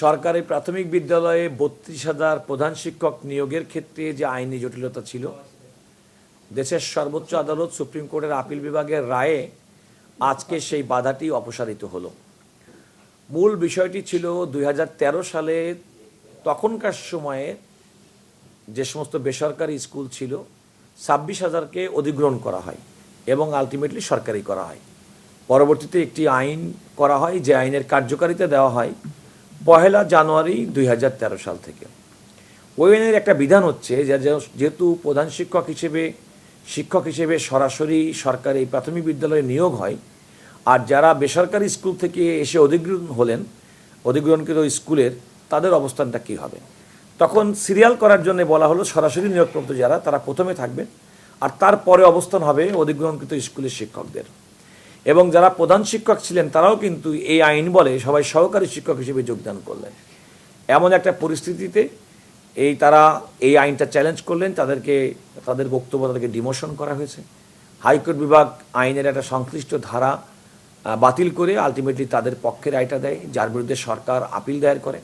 সরকারি প্রাথমিক বিদ্যালয়ে ৩২,০০০ প্রধান শিক্ষক নিয়োগের ক্ষেত্রে যে আইনি জটিলতা ছিল, দেশের সর্বোচ্চ আদালত সুপ্রিম কোর্টের আপিল বিভাগের রায়ে আজকে সেই বাধাটি অপসারিত হলো। মূল বিষয়টি ছিল ২০১৩ সালে তখনকার সময়ে যে সমস্ত বেসরকারি স্কুল ছিল ২৬,০০০কে অধিগ্রহণ করা হয় এবং আলটিমেটলি সরকারি করা হয়। পরবর্তীতে একটি আইন করা হয়, যে আইনের কার্যকারিতা দেওয়া হয় ১ জানুয়ারি ২০১৩ সাল থেকে। ওই আইনের একটা বিধান হচ্ছে যেহেতু প্রধান শিক্ষক হিসেবে সরাসরি সরকারি প্রাথমিক বিদ্যালয়ে নিয়োগ হয়, আর যারা বেসরকারি স্কুল থেকে এসে অধিগ্রহণকৃত স্কুলের তাদের অবস্থানটা কী হবে, তখন সিরিয়াল করার জন্য বলা হলো সরাসরি নিয়োগপ্রাপ্ত যারা তারা প্রথমে থাকবে, আর তারপরে অবস্থান হবে অধিগ্রহণকৃত স্কুলের শিক্ষকদের। এবং যারা প্রধান শিক্ষক ছিলেন তারাও কিন্তু এই আইন বলে সবাই সহকারী শিক্ষক হিসেবে যোগদান করলেন। এমন একটা পরিস্থিতিতে তারা এই আইনটা চ্যালেঞ্জ করলেন, তাদের বক্তব্য তাদেরকে ডিমোশন করা হয়েছে। হাইকোর্ট বিভাগ আইনের একটা সংশ্লিষ্ট ধারা বাতিল করে আলটিমেটলি তাদের পক্ষে রায়টা দেয়, যার বিরুদ্ধে সরকার আপিল দায়ের করে।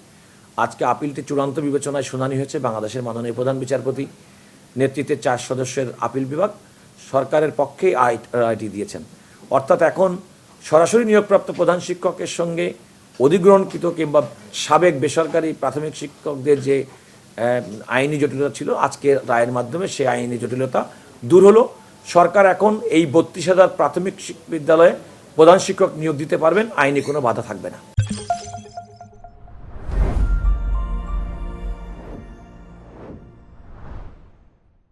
আজকে আপিলটি চূড়ান্ত বিবেচনায় শুনানি হয়েছে। বাংলাদেশের মাননীয় প্রধান বিচারপতি নেতৃত্বে ৪ সদস্যের আপিল বিভাগ সরকারের পক্ষে রায়টি দিয়েছেন। অর্থাৎ এখন সরাসরি নিয়োগপ্রাপ্ত প্রধান শিক্ষকের সঙ্গে অধিগ্রহণকৃত কিংবা সাবেক বেসরকারি প্রাথমিক শিক্ষকদের যে আইনি জটিলতা ছিল, আজকের রায়ের মাধ্যমে সেই আইনি জটিলতা দূর হলো। সরকার এখন এই ৩২,০০০ প্রাথমিক বিদ্যালয়ে প্রধান শিক্ষক নিয়োগ দিতে পারবেন, আইনি কোনো বাধা থাকবে না।